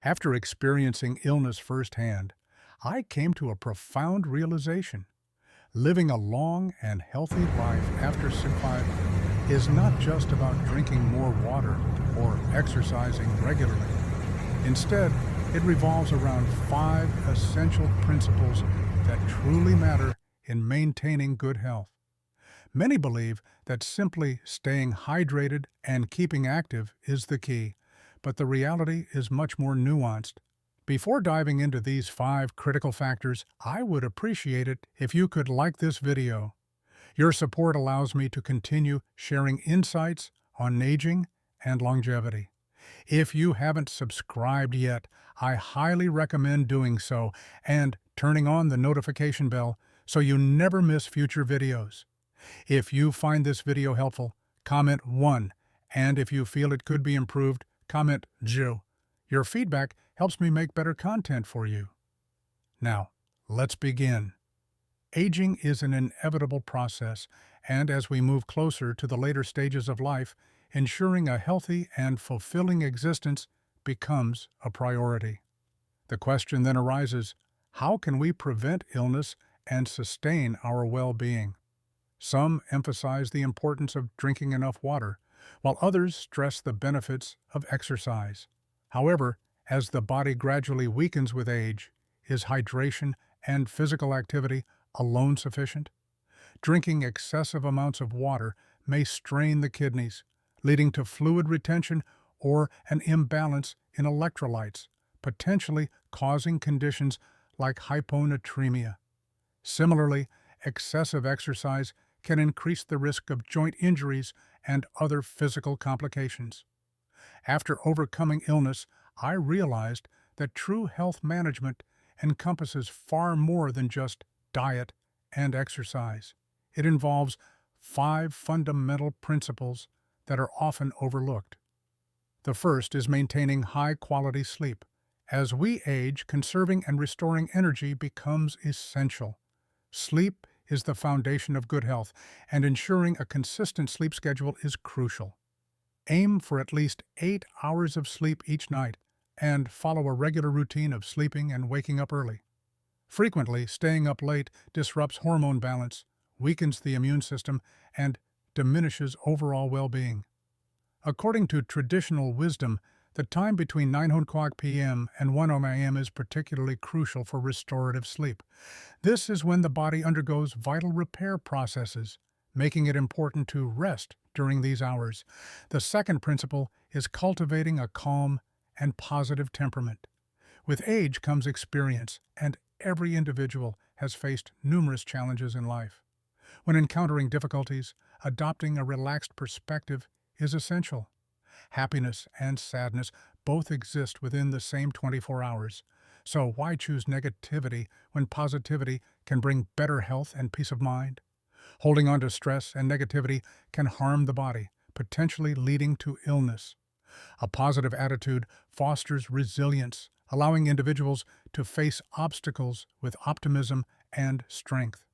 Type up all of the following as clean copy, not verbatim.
After experiencing illness firsthand, I came to a profound realization. Living a long and healthy life after survival is not just about drinking more water or exercising regularly. Instead, it revolves around five essential principles that truly matter in maintaining good health. Many believe that simply staying hydrated and keeping active is the key, but the reality is much more nuanced. Before diving into these five critical factors, I would appreciate it if you could like this video. Your support allows me to continue sharing insights on aging and longevity. If you haven't subscribed yet, I highly recommend doing so and turning on the notification bell so you never miss future videos. If you find this video helpful, comment 1, and if you feel it could be improved, comment 2. Your feedback helps me make better content for you. Now, let's begin. Aging is an inevitable process, and as we move closer to the later stages of life, ensuring a healthy and fulfilling existence becomes a priority. The question then arises, how can we prevent illness and sustain our well-being? Some emphasize the importance of drinking enough water, while others stress the benefits of exercise. However, as the body gradually weakens with age, is hydration and physical activity alone sufficient? Drinking excessive amounts of water may strain the kidneys, leading to fluid retention or an imbalance in electrolytes, potentially causing conditions like hyponatremia. Similarly, excessive exercise can increase the risk of joint injuries and other physical complications. After overcoming illness, I realized that true health management encompasses far more than just diet and exercise. It involves five fundamental principles that are often overlooked. The first is maintaining high-quality sleep. As we age, conserving and restoring energy becomes essential. Sleep is the foundation of good health, and ensuring a consistent sleep schedule is crucial. Aim for at least 8 hours of sleep each night, and follow a regular routine of sleeping and waking up early. Frequently, staying up late disrupts hormone balance, weakens the immune system, and diminishes overall well-being. According to traditional wisdom, the time between 9 p.m. and 1 a.m. is particularly crucial for restorative sleep. This is when the body undergoes vital repair processes, making it important to rest during these hours. The second principle is cultivating a calm and positive temperament. With age comes experience, and every individual has faced numerous challenges in life. When encountering difficulties, adopting a relaxed perspective is essential. Happiness and sadness both exist within the same 24 hours. So why choose negativity when positivity can bring better health and peace of mind? Holding on to stress and negativity can harm the body, potentially leading to illness. A positive attitude fosters resilience, allowing individuals to face obstacles with optimism and strength.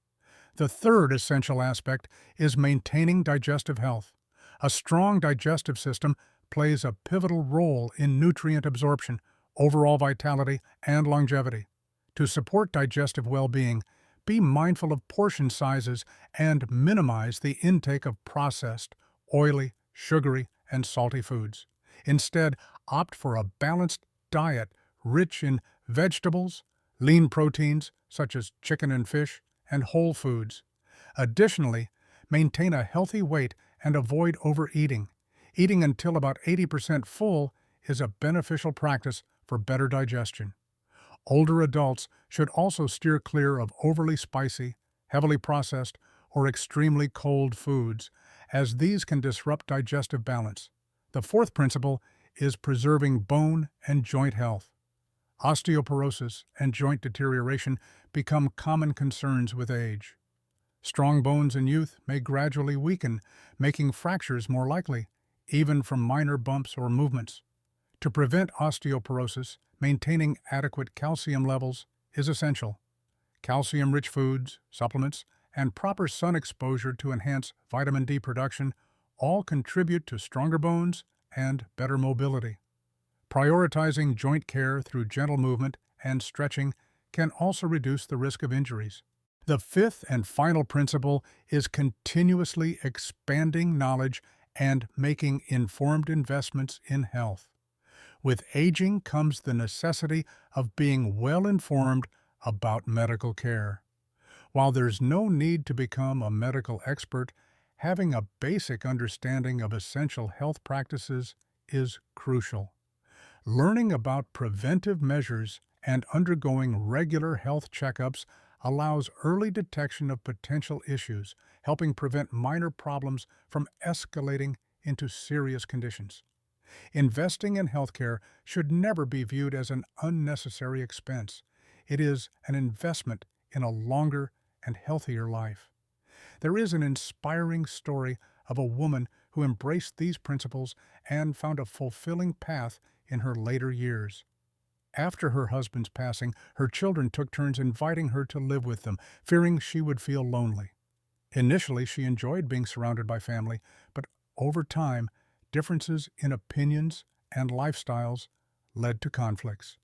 The third essential aspect is maintaining digestive health. A strong digestive system plays a pivotal role in nutrient absorption, overall vitality, and longevity. To support digestive well-being, be mindful of portion sizes and minimize the intake of processed, oily, sugary, and salty foods. Instead, opt for a balanced diet rich in vegetables, lean proteins such as chicken and fish, and whole foods. Additionally, maintain a healthy weight and avoid overeating. Eating until about 80% full is a beneficial practice for better digestion. Older adults should also steer clear of overly spicy, heavily processed, or extremely cold foods, as these can disrupt digestive balance. The fourth principle is preserving bone and joint health. Osteoporosis and joint deterioration become common concerns with age. Strong bones in youth may gradually weaken, making fractures more likely, even from minor bumps or movements. To prevent osteoporosis, maintaining adequate calcium levels is essential. Calcium-rich foods, supplements, and proper sun exposure to enhance vitamin D production all contribute to stronger bones and better mobility. Prioritizing joint care through gentle movement and stretching can also reduce the risk of injuries. The fifth and final principle is continuously expanding knowledge and making informed investments in health. With aging comes the necessity of being well informed about medical care. While there's no need to become a medical expert, having a basic understanding of essential health practices is crucial. Learning about preventive measures and undergoing regular health checkups allows early detection of potential issues, helping prevent minor problems from escalating into serious conditions. Investing in healthcare should never be viewed as an unnecessary expense. It is an investment in a longer and healthier life. There is an inspiring story of a woman who embraced these principles and found a fulfilling path in her later years. After her husband's passing, her children took turns inviting her to live with them, fearing she would feel lonely. Initially, she enjoyed being surrounded by family, but over time, differences in opinions and lifestyles led to conflicts.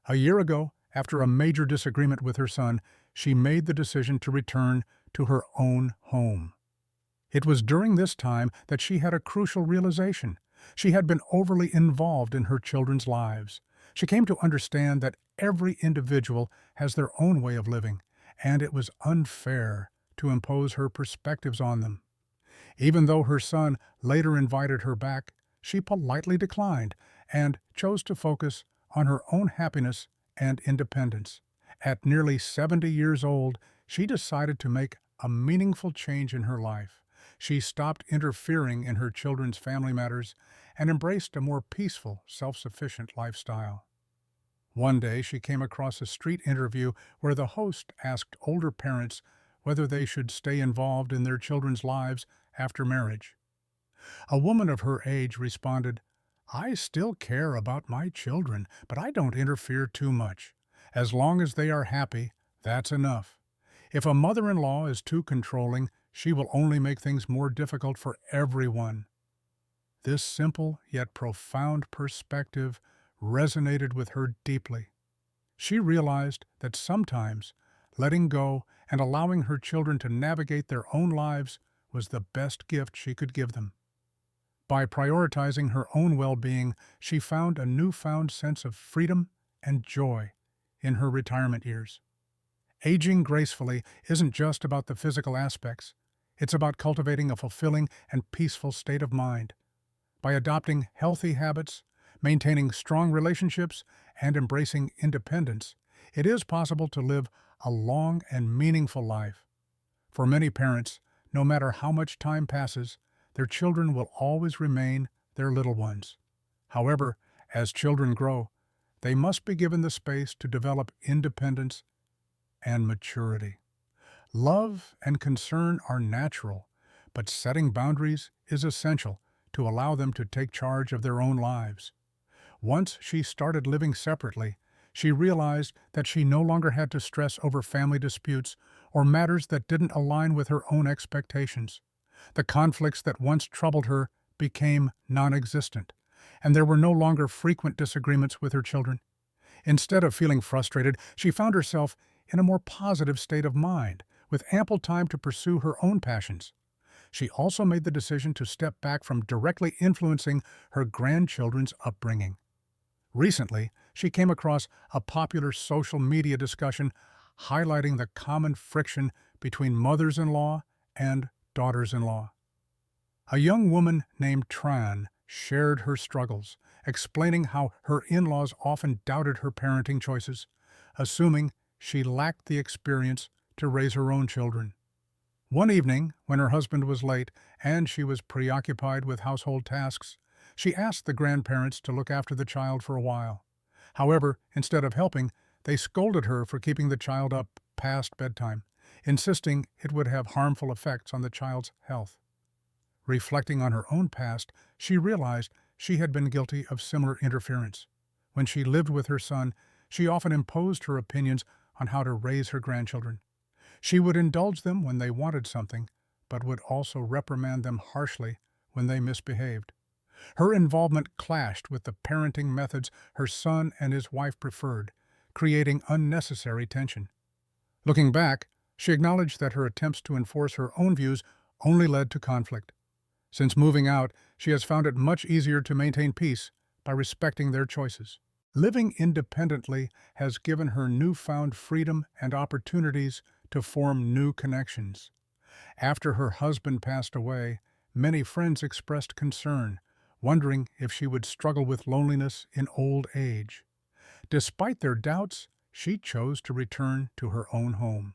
A year ago, after a major disagreement with her son, she made the decision to return to her own home. It was during this time that she had a crucial realization. She had been overly involved in her children's lives. She came to understand that every individual has their own way of living, and it was unfair to impose her perspectives on them. Even though her son later invited her back, she politely declined and chose to focus on her own happiness and independence. At nearly 70 years old, she decided to make a meaningful change in her life. She stopped interfering in her children's family matters and embraced a more peaceful, self-sufficient lifestyle. One day, she came across a street interview where the host asked older parents whether they should stay involved in their children's lives after marriage. A woman of her age responded, "I still care about my children, but I don't interfere too much. As long as they are happy, that's enough. If a mother-in-law is too controlling, she will only make things more difficult for everyone." This simple yet profound perspective resonated with her deeply. She realized that sometimes letting go and allowing her children to navigate their own lives was the best gift she could give them. By prioritizing her own well-being, she found a newfound sense of freedom and joy in her retirement years. Aging gracefully isn't just about the physical aspects. It's about cultivating a fulfilling and peaceful state of mind. By adopting healthy habits, maintaining strong relationships, and embracing independence, it is possible to live a long and meaningful life. For many parents, no matter how much time passes, their children will always remain their little ones. However, as children grow, they must be given the space to develop independence and maturity. Love and concern are natural, but setting boundaries is essential to allow them to take charge of their own lives. Once she started living separately, she realized that she no longer had to stress over family disputes or matters that didn't align with her own expectations. The conflicts that once troubled her became non-existent, and there were no longer frequent disagreements with her children. Instead of feeling frustrated, she found herself in a more positive state of mind, with ample time to pursue her own passions. She also made the decision to step back from directly influencing her grandchildren's upbringing. Recently, she came across a popular social media discussion highlighting the common friction between mothers-in-law and daughters-in-law. A young woman named Tran shared her struggles, explaining how her in-laws often doubted her parenting choices, assuming she lacked the experience to raise her own children. One evening, when her husband was late and she was preoccupied with household tasks, she asked the grandparents to look after the child for a while. However, instead of helping, they scolded her for keeping the child up past bedtime, insisting it would have harmful effects on the child's health. Reflecting on her own past, she realized she had been guilty of similar interference. When she lived with her son, she often imposed her opinions on how to raise her grandchildren. She would indulge them when they wanted something, but would also reprimand them harshly when they misbehaved. Her involvement clashed with the parenting methods her son and his wife preferred, creating unnecessary tension. Looking back, she acknowledged that her attempts to enforce her own views only led to conflict. Since moving out, she has found it much easier to maintain peace by respecting their choices. Living independently has given her newfound freedom and opportunities to form new connections. After her husband passed away, many friends expressed concern, wondering if she would struggle with loneliness in old age. Despite their doubts, she chose to return to her own home.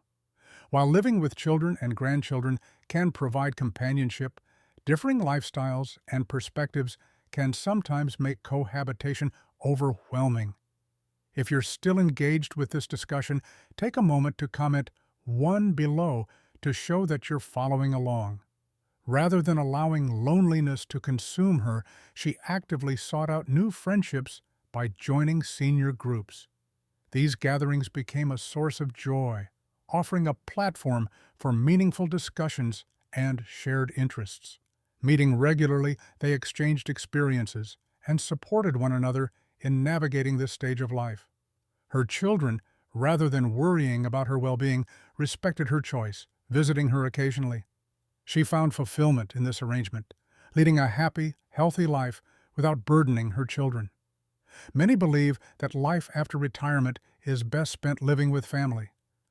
While living with children and grandchildren can provide companionship, differing lifestyles and perspectives can sometimes make cohabitation overwhelming. If you're still engaged with this discussion, take a moment to comment 1 below to show that you're following along. Rather than allowing loneliness to consume her, she actively sought out new friendships by joining senior groups. These gatherings became a source of joy, offering a platform for meaningful discussions and shared interests. Meeting regularly, they exchanged experiences and supported one another in navigating this stage of life. Her children, rather than worrying about her well-being, respected her choice, visiting her occasionally. She found fulfillment in this arrangement, leading a happy, healthy life without burdening her children. Many believe that life after retirement is best spent living with family.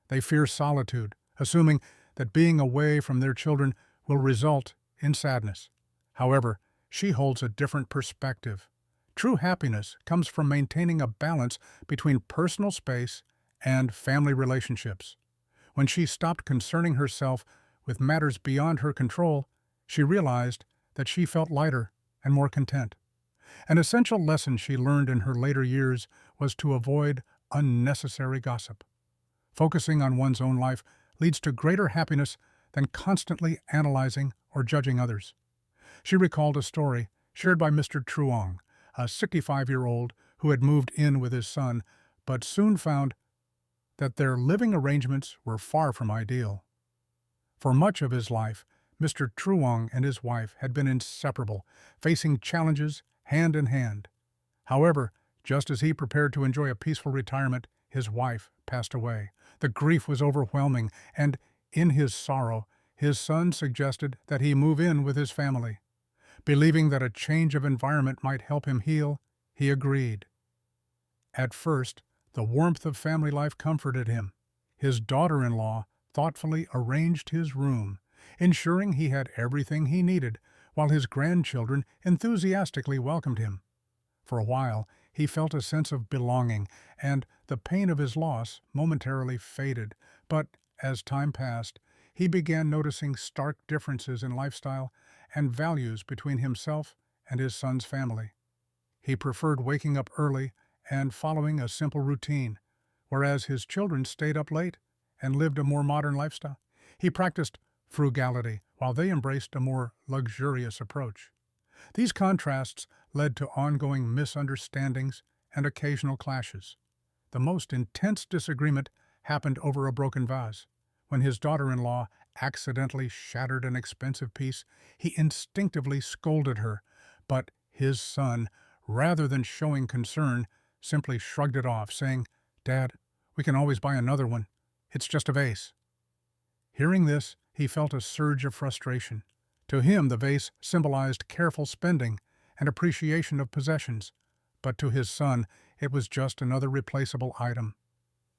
They fear solitude, assuming that being away from their children will result in sadness. However, she holds a different perspective. True happiness comes from maintaining a balance between personal space and family relationships. When she stopped concerning herself with matters beyond her control, she realized that she felt lighter and more content. An essential lesson she learned in her later years was to avoid unnecessary gossip. Focusing on one's own life leads to greater happiness than constantly analyzing or judging others. She recalled a story shared by Mr. Truong, a 65-year-old who had moved in with his son, but soon found that their living arrangements were far from ideal. For much of his life, Mr. Truong and his wife had been inseparable, facing challenges hand in hand. However, just as he prepared to enjoy a peaceful retirement, his wife passed away. The grief was overwhelming, and in his sorrow, his son suggested that he move in with his family. Believing that a change of environment might help him heal, he agreed. At first, the warmth of family life comforted him. His daughter-in-law thoughtfully arranged his room, ensuring he had everything he needed, while his grandchildren enthusiastically welcomed him. For a while, he felt a sense of belonging, and the pain of his loss momentarily faded. But as time passed, he began noticing stark differences in lifestyle and values between himself and his son's family. He preferred waking up early and following a simple routine, whereas his children stayed up late and lived a more modern lifestyle. He practiced frugality, while they embraced a more luxurious approach. These contrasts led to ongoing misunderstandings and occasional clashes. The most intense disagreement happened over a broken vase. When his daughter-in-law accidentally shattered an expensive piece, he instinctively scolded her, but his son, rather than showing concern, simply shrugged it off, saying, "Dad, we can always buy another one. It's just a vase." Hearing this, he felt a surge of frustration. To him, the vase symbolized careful spending and appreciation of possessions, but to his son, it was just another replaceable item.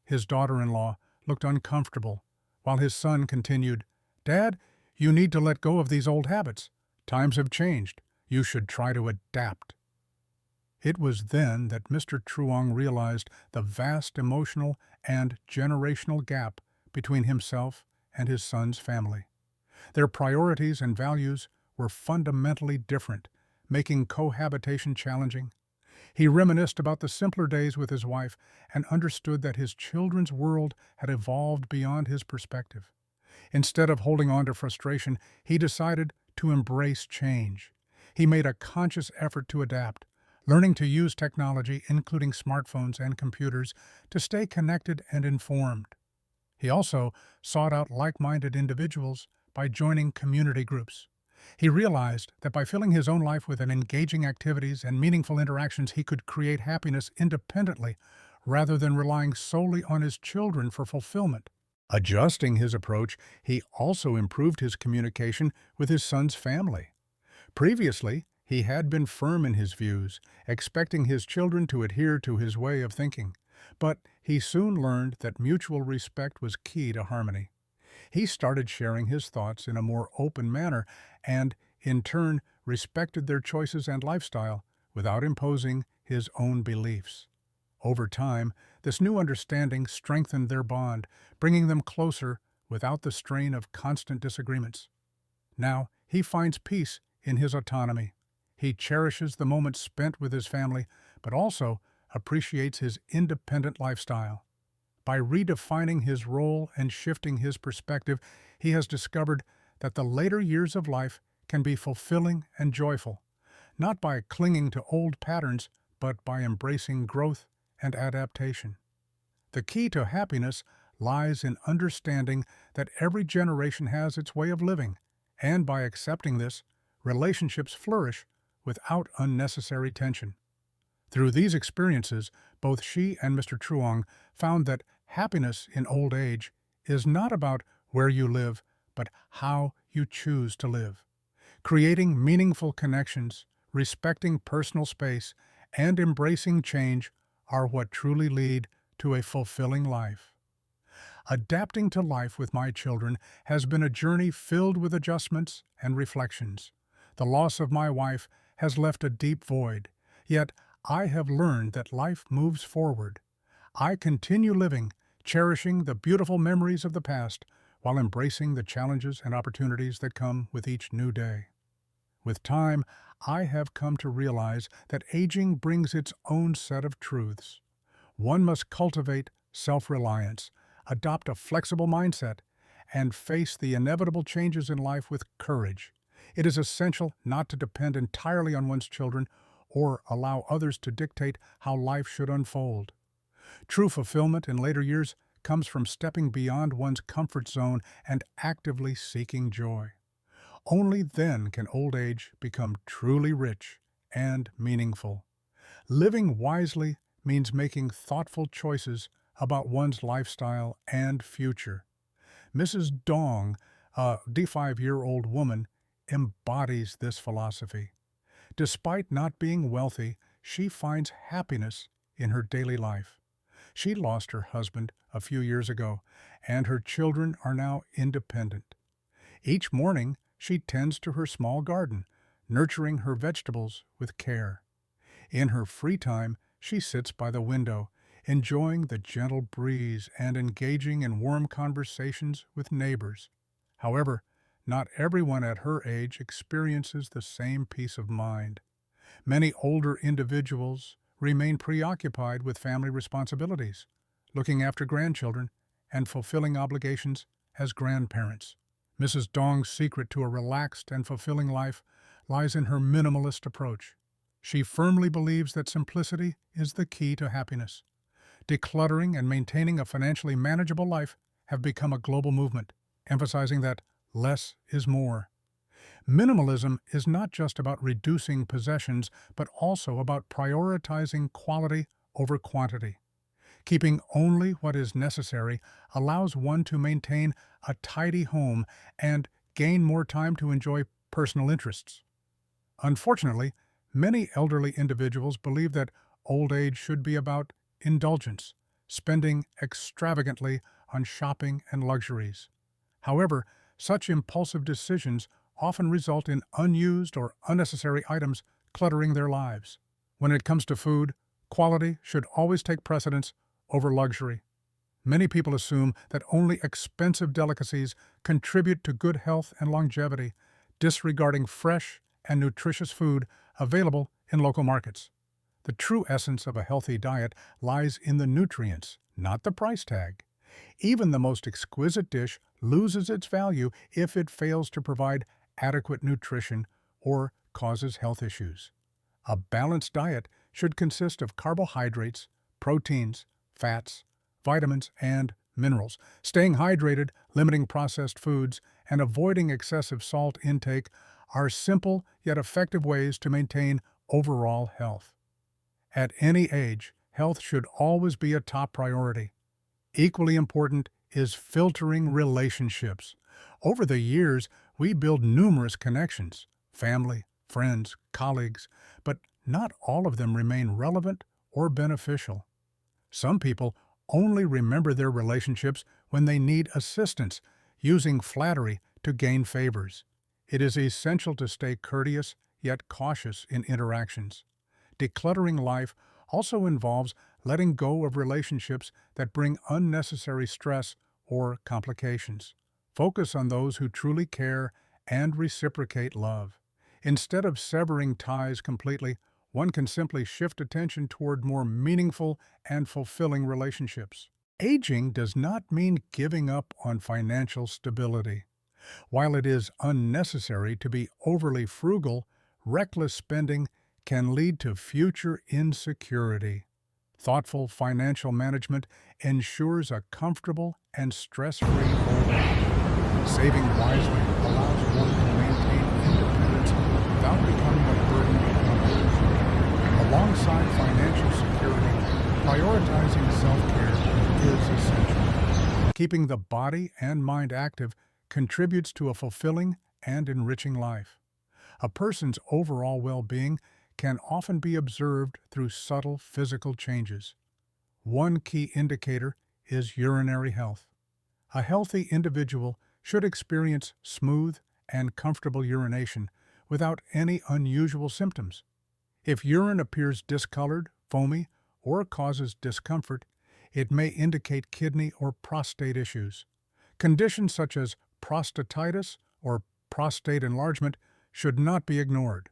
His daughter-in-law looked uncomfortable, while his son continued, "Dad, you need to let go of these old habits. Times have changed. You should try to adapt." It was then that Mr. Truong realized the vast emotional and generational gap between himself and his son's family. Their priorities and values were fundamentally different, making cohabitation challenging. He reminisced about the simpler days with his wife and understood that his children's world had evolved beyond his perspective. Instead of holding on to frustration, he decided to embrace change. He made a conscious effort to adapt, learning to use technology, including smartphones and computers, to stay connected and informed. He also sought out like-minded individuals by joining community groups. He realized that by filling his own life with engaging activities and meaningful interactions, he could create happiness independently rather than relying solely on his children for fulfillment. Adjusting his approach, he also improved his communication with his son's family. Previously, he had been firm in his views, expecting his children to adhere to his way of thinking. But he soon learned that mutual respect was key to harmony. He started sharing his thoughts in a more open manner and, in turn, respected their choices and lifestyle without imposing his own beliefs. Over time, this new understanding strengthened their bond, bringing them closer without the strain of constant disagreements. Now, he finds peace in his autonomy. He cherishes the moments spent with his family, but also appreciates his independent lifestyle. By redefining his role and shifting his perspective, he has discovered that the later years of life can be fulfilling and joyful, not by clinging to old patterns, but by embracing growth and adaptation. The key to happiness lies in understanding that every generation has its way of living, and by accepting this, relationships flourish without unnecessary tension. Through these experiences, both she and Mr. Truong found that happiness in old age is not about where you live, but how you choose to live. Creating meaningful connections, respecting personal space, and embracing change are what truly lead to a fulfilling life. Adapting to life with my children has been a journey filled with adjustments and reflections. The loss of my wife has left a deep void, yet I have learned that life moves forward. I continue living, cherishing the beautiful memories of the past while embracing the challenges and opportunities that come with each new day. With time, I have come to realize that aging brings its own set of truths. One must cultivate self-reliance, adopt a flexible mindset, and face the inevitable changes in life with courage. It is essential not to depend entirely on one's children or allow others to dictate how life should unfold. True fulfillment in later years comes from stepping beyond one's comfort zone and actively seeking joy. Only then can old age become truly rich and meaningful. Living wisely means making thoughtful choices about one's lifestyle and future. Mrs. Dong, a 85-year-old woman, embodies this philosophy. Despite not being wealthy, she finds happiness in her daily life. She lost her husband a few years ago, and her children are now independent. Each morning, she tends to her small garden, nurturing her vegetables with care. In her free time, she sits by the window, enjoying the gentle breeze and engaging in warm conversations with neighbors. However, not everyone at her age experiences the same peace of mind. Many older individuals remain preoccupied with family responsibilities, looking after grandchildren, and fulfilling obligations as grandparents. Mrs. Dong's secret to a relaxed and fulfilling life lies in her minimalist approach. She firmly believes that simplicity is the key to happiness. Decluttering and maintaining a financially manageable life have become a global movement, emphasizing that less is more. Minimalism is not just about reducing possessions, but also about prioritizing quality over quantity. Keeping only what is necessary allows one to maintain a tidy home and gain more time to enjoy personal interests. Unfortunately, many elderly individuals believe that old age should be about indulgence, spending extravagantly on shopping and luxuries. However, such impulsive decisions often result in unused or unnecessary items cluttering their lives. When it comes to food, quality should always take precedence over luxury. Many people assume that only expensive delicacies contribute to good health and longevity, disregarding fresh and nutritious food available in local markets. The true essence of a healthy diet lies in the nutrients, not the price tag. Even the most exquisite dish loses its value if it fails to provide adequate nutrition or causes health issues. A balanced diet should consist of carbohydrates, proteins, fats, vitamins, and minerals. Staying hydrated, limiting processed foods, and avoiding excessive salt intake are simple yet effective ways to maintain overall health. At any age, health should always be a top priority. Equally important is filtering relationships. Over the years, we build numerous connections family, friends, colleagues, but not all of them remain relevant or beneficial. Some people only remember their relationships when they need assistance, using flattery to gain favors. It is essential to stay courteous yet cautious in interactions. Decluttering life also involves letting go of relationships that bring unnecessary stress or complications. Focus on those who truly care and reciprocate love. Instead of severing ties completely, one can simply shift attention toward more meaningful and fulfilling relationships. Aging does not mean giving up on financial stability. While it is unnecessary to be overly frugal, reckless spending can lead to future insecurity. Thoughtful financial management ensures a comfortable and stress-free old age. Saving wisely allows one to maintain independence without becoming a burden on others. Alongside financial security, prioritizing self-care is essential. Keeping the body and mind active contributes to a fulfilling and enriching life. A person's overall well-being can often be observed through subtle physical changes. One key indicator is urinary health. A healthy individual should experience smooth and comfortable urination without any unusual symptoms. If urine appears discolored, foamy, or causes discomfort, it may indicate kidney or prostate issues. Conditions such as prostatitis or prostate enlargement should not be ignored.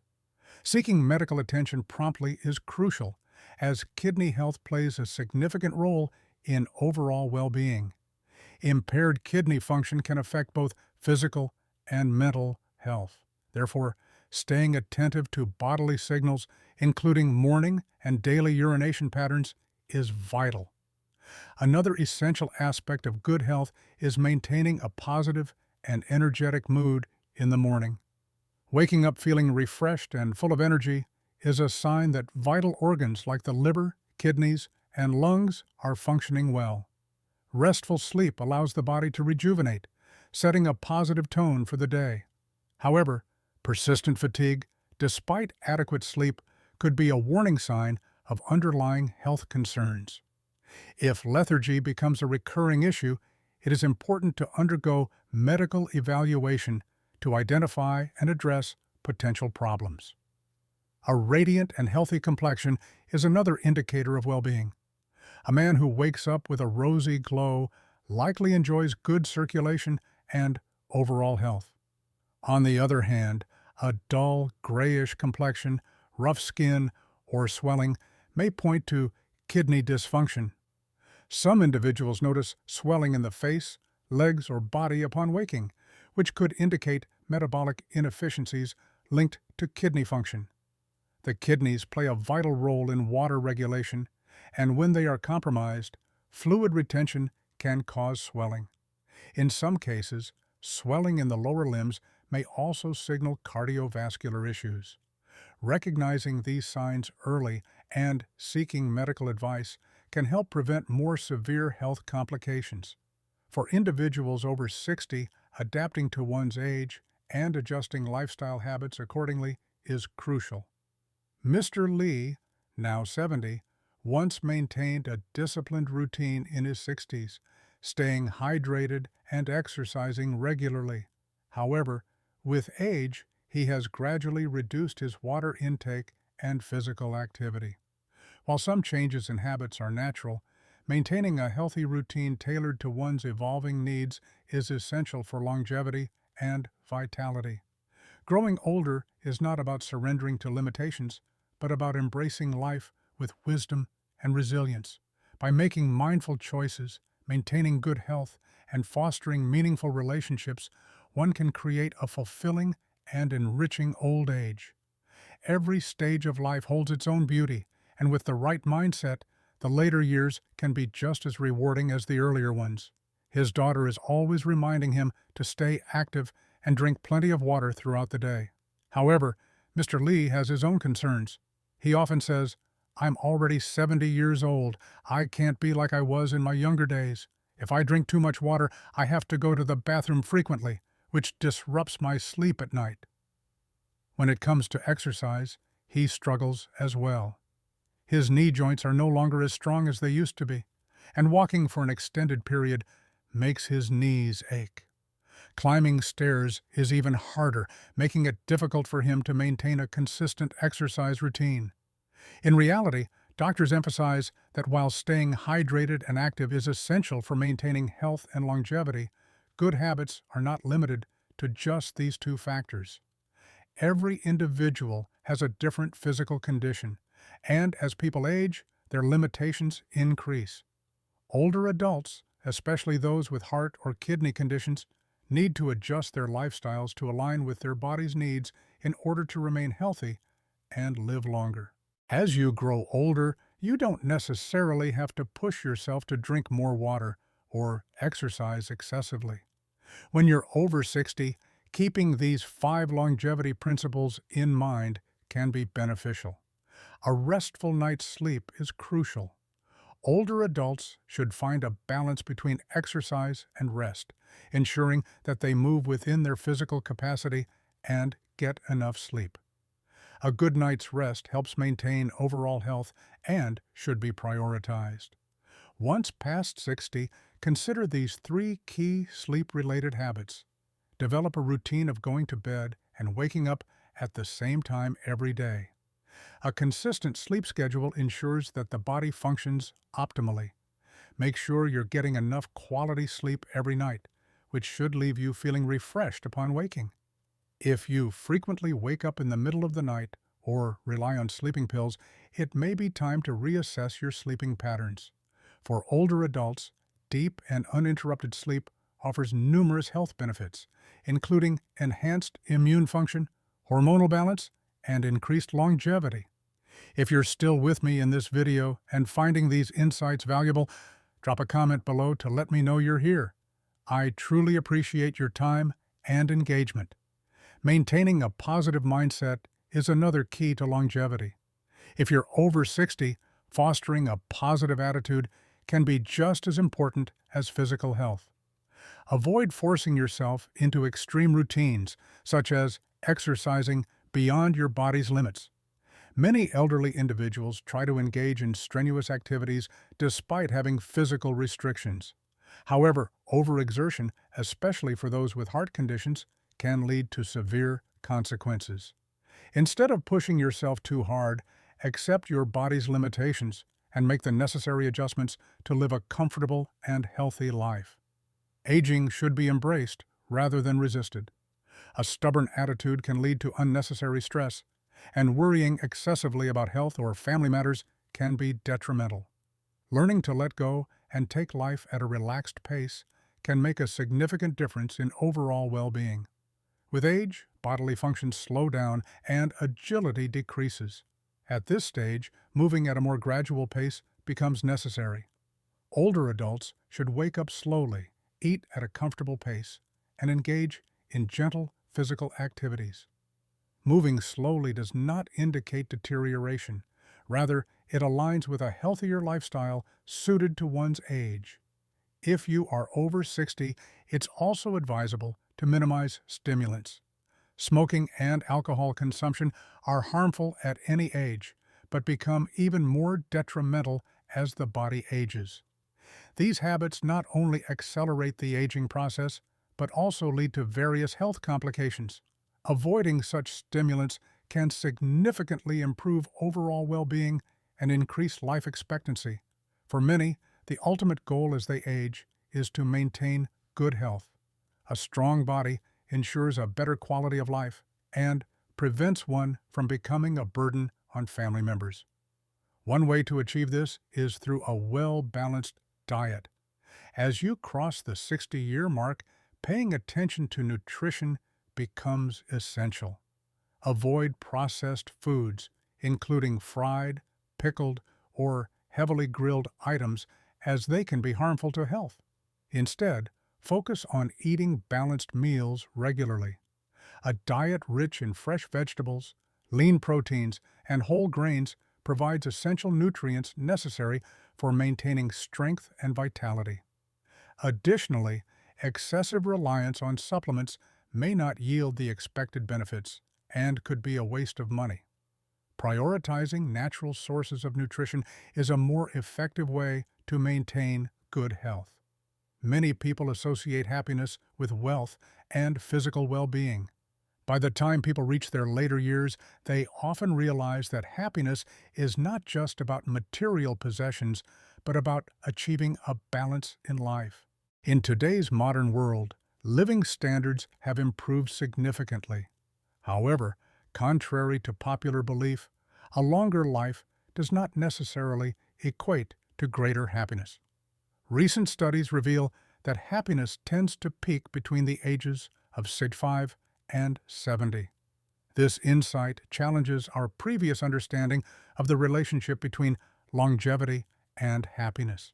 Seeking medical attention promptly is crucial, as kidney health plays a significant role in overall well-being. Impaired kidney function can affect both physical and mental health. Therefore, staying attentive to bodily signals, including morning and daily urination patterns, is vital. Another essential aspect of good health is maintaining a positive and energetic mood in the morning. Waking up feeling refreshed and full of energy is a sign that vital organs like the liver, kidneys, and lungs are functioning well. Restful sleep allows the body to rejuvenate, setting a positive tone for the day. However, persistent fatigue, despite adequate sleep, could be a warning sign of underlying health concerns. If lethargy becomes a recurring issue, it is important to undergo medical evaluation to identify and address potential problems. A radiant and healthy complexion is another indicator of well-being. A man who wakes up with a rosy glow likely enjoys good circulation and overall health. On the other hand, a dull, grayish complexion, rough skin, or swelling may point to kidney dysfunction. Some individuals notice swelling in the face, legs, or body upon waking, which could indicate metabolic inefficiencies linked to kidney function. The kidneys play a vital role in water regulation, and when they are compromised, fluid retention can cause swelling. In some cases, swelling in the lower limbs may also signal cardiovascular issues. Recognizing these signs early and seeking medical advice can help prevent more severe health complications. For individuals over 60, adapting to one's age and adjusting lifestyle habits accordingly is crucial. Mr. Lee, now 70, once maintained a disciplined routine in his 60s, staying hydrated and exercising regularly. However, with age, he has gradually reduced his water intake and physical activity. While some changes in habits are natural, maintaining a healthy routine tailored to one's evolving needs is essential for longevity and vitality. Growing older is not about surrendering to limitations, but about embracing life with wisdom and resilience. By making mindful choices, maintaining good health, and fostering meaningful relationships, one can create a fulfilling and enriching old age. Every stage of life holds its own beauty, and with the right mindset, the later years can be just as rewarding as the earlier ones. His daughter is always reminding him to stay active and drink plenty of water throughout the day. However, Mr. Lee has his own concerns. He often says, "I'm already 70 years old. I can't be like I was in my younger days. If I drink too much water, I have to go to the bathroom frequently, which disrupts my sleep at night." When it comes to exercise, he struggles as well. His knee joints are no longer as strong as they used to be, and walking for an extended period makes his knees ache. Climbing stairs is even harder, making it difficult for him to maintain a consistent exercise routine. In reality, doctors emphasize that while staying hydrated and active is essential for maintaining health and longevity, good habits are not limited to just these two factors. Every individual has a different physical condition, and as people age, their limitations increase. Older adults, especially those with heart or kidney conditions, need to adjust their lifestyles to align with their body's needs in order to remain healthy and live longer. As you grow older, you don't necessarily have to push yourself to drink more water or exercise excessively. When you're over 60, keeping these 5 longevity principles in mind can be beneficial. A restful night's sleep is crucial. Older adults should find a balance between exercise and rest, ensuring that they move within their physical capacity and get enough sleep. A good night's rest helps maintain overall health and should be prioritized. Once past 60, consider these 3 key sleep-related habits. Develop a routine of going to bed and waking up at the same time every day. A consistent sleep schedule ensures that the body functions optimally. Make sure you're getting enough quality sleep every night, which should leave you feeling refreshed upon waking. If you frequently wake up in the middle of the night or rely on sleeping pills, it may be time to reassess your sleeping patterns. For older adults, deep and uninterrupted sleep offers numerous health benefits, including enhanced immune function, hormonal balance, and increased longevity. If you're still with me in this video and finding these insights valuable, drop a comment below to let me know you're here. I truly appreciate your time and engagement. Maintaining a positive mindset is another key to longevity. If you're over 60, fostering a positive attitude can be just as important as physical health. Avoid forcing yourself into extreme routines, such as exercising beyond your body's limits. Many elderly individuals try to engage in strenuous activities despite having physical restrictions. However, overexertion, especially for those with heart conditions, can lead to severe consequences. Instead of pushing yourself too hard, accept your body's limitations and make the necessary adjustments to live a comfortable and healthy life. Aging should be embraced rather than resisted. A stubborn attitude can lead to unnecessary stress, and worrying excessively about health or family matters can be detrimental. Learning to let go and take life at a relaxed pace can make a significant difference in overall well-being. With age, bodily functions slow down and agility decreases. At this stage, moving at a more gradual pace becomes necessary. Older adults should wake up slowly, eat at a comfortable pace, and engage in gentle physical activities. Moving slowly does not indicate deterioration. Rather, it aligns with a healthier lifestyle suited to one's age. If you are over 60, it's also advisable to minimize stimulants. Smoking and alcohol consumption are harmful at any age, but become even more detrimental as the body ages. These habits not only accelerate the aging process, but also lead to various health complications. Avoiding such stimulants can significantly improve overall well-being and increase life expectancy. For many, the ultimate goal as they age is to maintain good health. A strong body ensures a better quality of life and prevents one from becoming a burden on family members. One way to achieve this is through a well-balanced diet. As you cross the 60-year mark, paying attention to nutrition becomes essential. Avoid processed foods, including fried, pickled, or heavily grilled items, as they can be harmful to health. Instead, focus on eating balanced meals regularly. A diet rich in fresh vegetables, lean proteins, and whole grains provides essential nutrients necessary for maintaining strength and vitality. Additionally, excessive reliance on supplements may not yield the expected benefits and could be a waste of money. Prioritizing natural sources of nutrition is a more effective way to maintain good health. Many people associate happiness with wealth and physical well-being. By the time people reach their later years, they often realize that happiness is not just about material possessions, but about achieving a balance in life. In today's modern world, living standards have improved significantly. However, contrary to popular belief, a longer life does not necessarily equate to greater happiness. Recent studies reveal that happiness tends to peak between the ages of 65 and 70. This insight challenges our previous understanding of the relationship between longevity and happiness.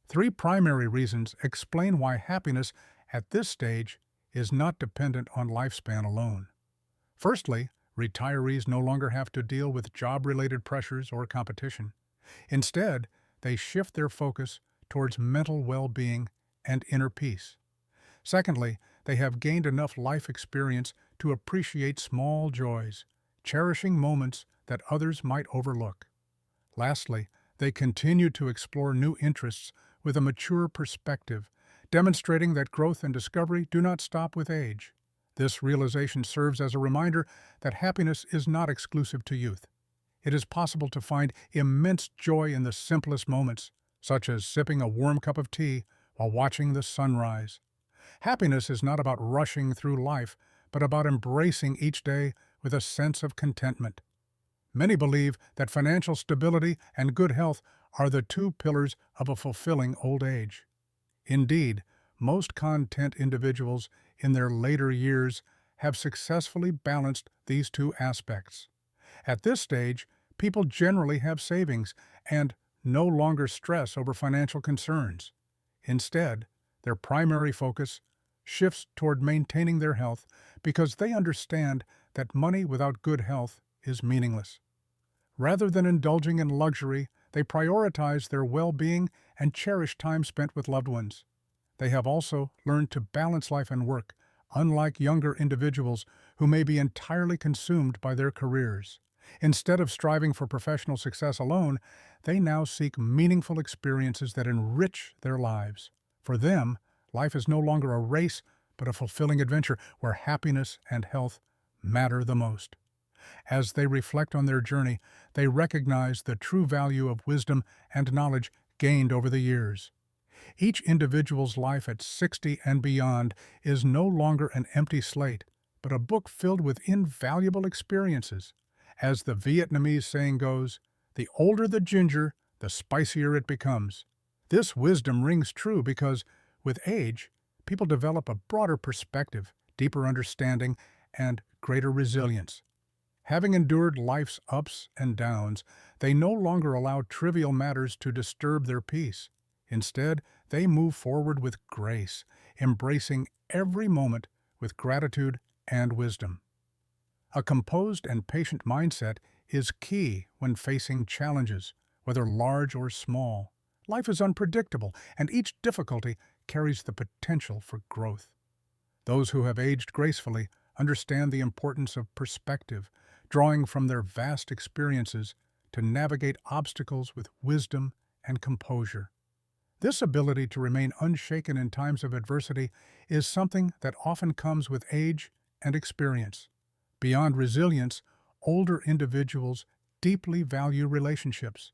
Three primary reasons explain why happiness at this stage is not dependent on lifespan alone. Firstly, retirees no longer have to deal with job-related pressures or competition. Instead, they shift their focus towards mental well-being and inner peace. Secondly, they have gained enough life experience to appreciate small joys, cherishing moments that others might overlook. Lastly, they continue to explore new interests with a mature perspective, demonstrating that growth and discovery do not stop with age. This realization serves as a reminder that happiness is not exclusive to youth. It is possible to find immense joy in the simplest moments, such as sipping a warm cup of tea while watching the sunrise. Happiness is not about rushing through life, but about embracing each day with a sense of contentment. Many believe that financial stability and good health are the two pillars of a fulfilling old age. Indeed, most content individuals in their later years have successfully balanced these two aspects. At this stage, people generally have savings and no longer stress over financial concerns. Instead, their primary focus shifts toward maintaining their health because they understand that money without good health is meaningless. Rather than indulging in luxury, they prioritize their well-being and cherish time spent with loved ones. They have also learned to balance life and work, unlike younger individuals who may be entirely consumed by their careers. Instead of striving for professional success alone, they now seek meaningful experiences that enrich their lives. For them, life is no longer a race, but a fulfilling adventure where happiness and health matter the most. As they reflect on their journey, they recognize the true value of wisdom and knowledge gained over the years. Each individual's life at 60 and beyond is no longer an empty slate, but a book filled with invaluable experiences. As the Vietnamese saying goes, the older the ginger, the spicier it becomes. This wisdom rings true because, with age, people develop a broader perspective, deeper understanding, and greater resilience. Having endured life's ups and downs, they no longer allow trivial matters to disturb their peace. Instead, they move forward with grace, embracing every moment with gratitude and wisdom. A composed and patient mindset is key when facing challenges, whether large or small. Life is unpredictable, and each difficulty carries the potential for growth. Those who have aged gracefully understand the importance of perspective, drawing from their vast experiences to navigate obstacles with wisdom and composure. This ability to remain unshaken in times of adversity is something that often comes with age and experience. Beyond resilience, older individuals deeply value relationships.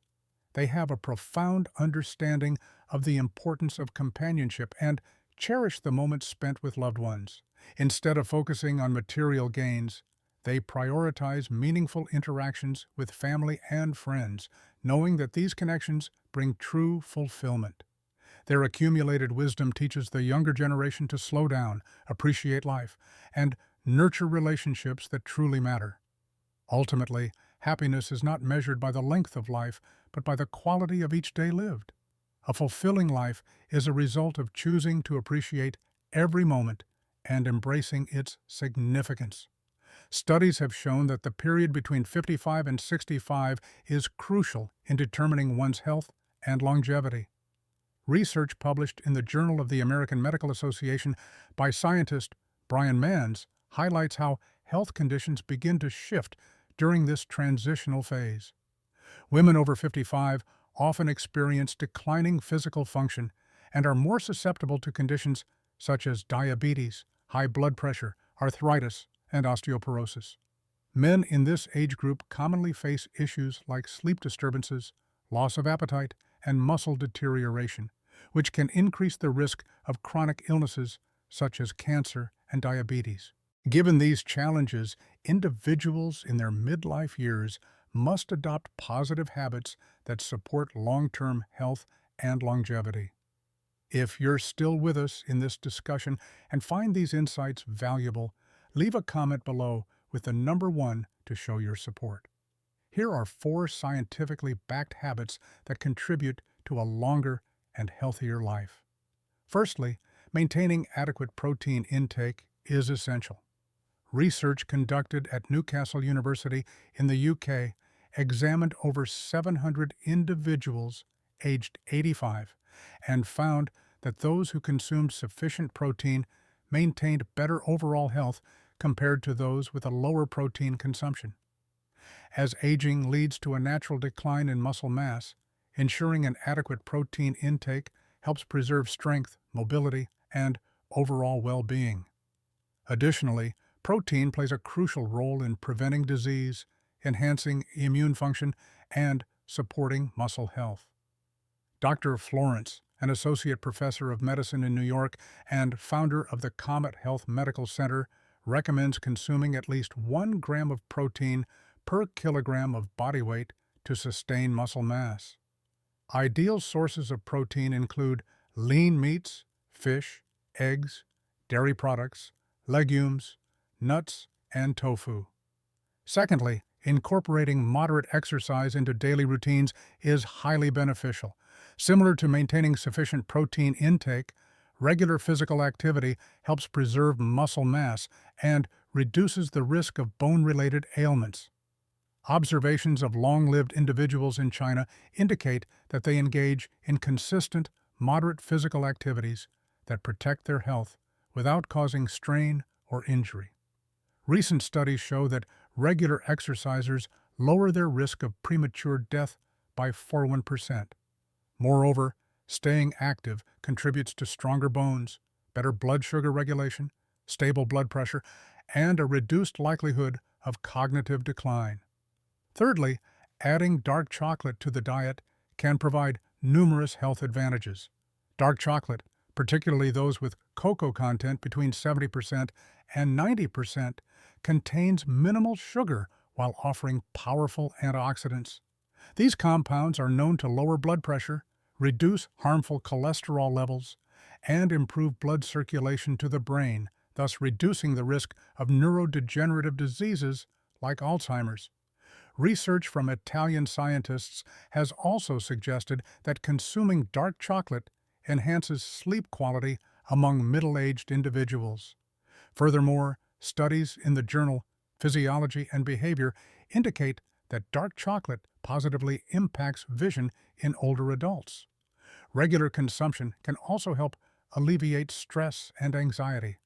They have a profound understanding of the importance of companionship and cherish the moments spent with loved ones. Instead of focusing on material gains, they prioritize meaningful interactions with family and friends, knowing that these connections bring true fulfillment. Their accumulated wisdom teaches the younger generation to slow down, appreciate life, and nurture relationships that truly matter. Ultimately, happiness is not measured by the length of life, but by the quality of each day lived. A fulfilling life is a result of choosing to appreciate every moment and embracing its significance. Studies have shown that the period between 55 and 65 is crucial in determining one's health and longevity. Research published in the Journal of the American Medical Association by scientist Brian Manns highlights how health conditions begin to shift during this transitional phase. Women over 55 often experience declining physical function and are more susceptible to conditions such as diabetes, high blood pressure, arthritis, and osteoporosis. Men in this age group commonly face issues like sleep disturbances, loss of appetite, and muscle deterioration, which can increase the risk of chronic illnesses such as cancer and diabetes. Given these challenges, individuals in their midlife years must adopt positive habits that support long-term health and longevity. If you're still with us in this discussion and find these insights valuable, leave a comment below with the number 1 to show your support. Here are 4 scientifically backed habits that contribute to a longer and healthier life. Firstly, maintaining adequate protein intake is essential. Research conducted at Newcastle University in the UK examined over 700 individuals aged 85 and found that those who consumed sufficient protein maintained better overall health compared to those with a lower protein consumption. As aging leads to a natural decline in muscle mass, ensuring an adequate protein intake helps preserve strength, mobility, and overall well-being. Additionally, protein plays a crucial role in preventing disease, enhancing immune function, and supporting muscle health. Dr. Florence, an associate professor of medicine in New York and founder of the Comet Health Medical Center, recommends consuming at least 1 gram of protein per kilogram of body weight to sustain muscle mass. Ideal sources of protein include lean meats, fish, eggs, dairy products, legumes, nuts, and tofu. Secondly, incorporating moderate exercise into daily routines is highly beneficial. Similar to maintaining sufficient protein intake, regular physical activity helps preserve muscle mass and reduces the risk of bone-related ailments. Observations of long-lived individuals in China indicate that they engage in consistent, moderate physical activities that protect their health without causing strain or injury. Recent studies show that regular exercisers lower their risk of premature death by 41%. Moreover, staying active contributes to stronger bones, better blood sugar regulation, stable blood pressure, and a reduced likelihood of cognitive decline. Thirdly, adding dark chocolate to the diet can provide numerous health advantages. Dark chocolate, particularly those with cocoa content between 70% and 90%, contains minimal sugar while offering powerful antioxidants. These compounds are known to lower blood pressure, reduce harmful cholesterol levels, and improve blood circulation to the brain, thus reducing the risk of neurodegenerative diseases like Alzheimer's. Research from Italian scientists has also suggested that consuming dark chocolate enhances sleep quality among middle-aged individuals. Furthermore, studies in the journal Physiology and Behavior indicate that dark chocolate positively impacts vision in older adults. Regular consumption can also help alleviate stress and anxiety,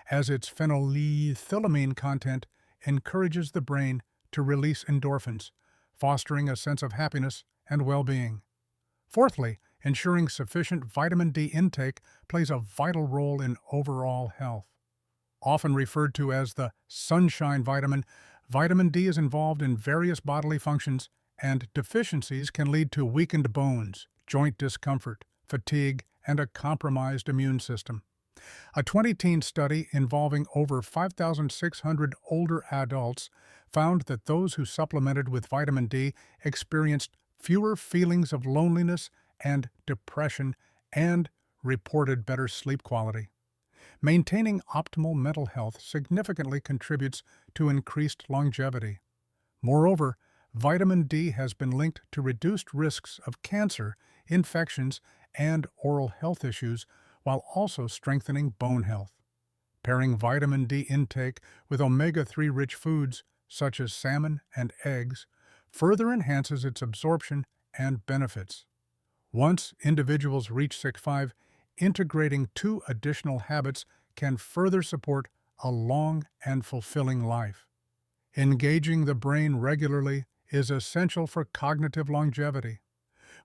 as its phenylethylamine content encourages the brain to release endorphins, fostering a sense of happiness and well-being. Fourthly, ensuring sufficient vitamin D intake plays a vital role in overall health. Often referred to as the sunshine vitamin, vitamin D is involved in various bodily functions, and deficiencies can lead to weakened bones, joint discomfort, fatigue, and a compromised immune system. A 2010 study involving over 5,600 older adults found that those who supplemented with vitamin D experienced fewer feelings of loneliness and depression and reported better sleep quality. Maintaining optimal mental health significantly contributes to increased longevity. Moreover, vitamin D has been linked to reduced risks of cancer, infections, and oral health issues, while also strengthening bone health. Pairing vitamin D intake with omega-3 rich foods such as salmon and eggs further enhances its absorption and benefits. Once individuals reach SIC5, integrating two additional habits can further support a long and fulfilling life. Engaging the brain regularly is essential for cognitive longevity.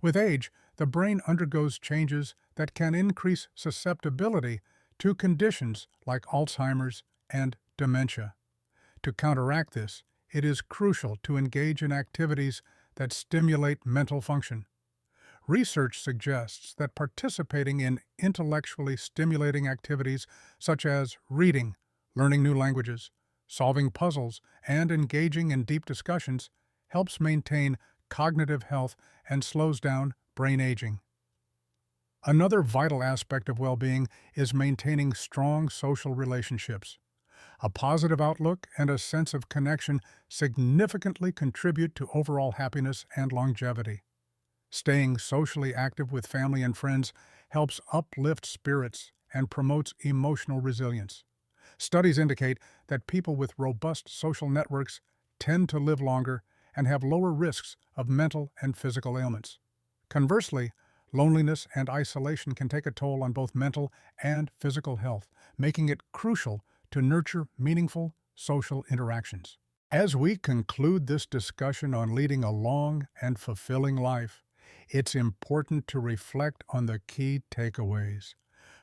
With age, the brain undergoes changes that can increase susceptibility to conditions like Alzheimer's and dementia. To counteract this, it is crucial to engage in activities that stimulate mental function. Research suggests that participating in intellectually stimulating activities such as reading, learning new languages, solving puzzles, and engaging in deep discussions helps maintain cognitive health and slows down brain aging. Another vital aspect of well-being is maintaining strong social relationships. A positive outlook and a sense of connection significantly contribute to overall happiness and longevity. Staying socially active with family and friends helps uplift spirits and promotes emotional resilience. Studies indicate that people with robust social networks tend to live longer and have lower risks of mental and physical ailments. Conversely, loneliness and isolation can take a toll on both mental and physical health, making it crucial to nurture meaningful social interactions. As we conclude this discussion on leading a long and fulfilling life, it's important to reflect on the key takeaways.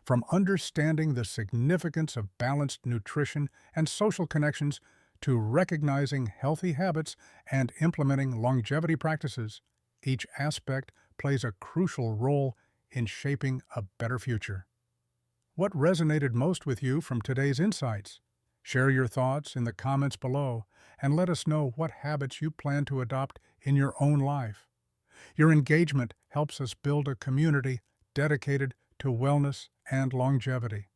From understanding the significance of balanced nutrition and social connections to recognizing healthy habits and implementing longevity practices, each aspect plays a crucial role in shaping a better future. What resonated most with you from today's insights? Share your thoughts in the comments below and let us know what habits you plan to adopt in your own life. Your engagement helps us build a community dedicated to wellness and longevity.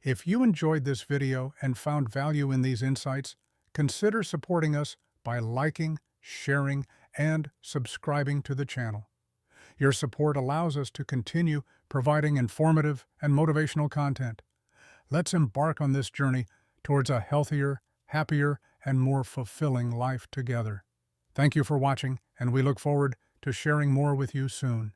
If you enjoyed this video and found value in these insights, consider supporting us by liking, sharing, and subscribing to the channel. Your support allows us to continue providing informative and motivational content. Let's embark on this journey towards a healthier, happier, and more fulfilling life together. Thank you for watching, and we look forward to sharing more with you soon.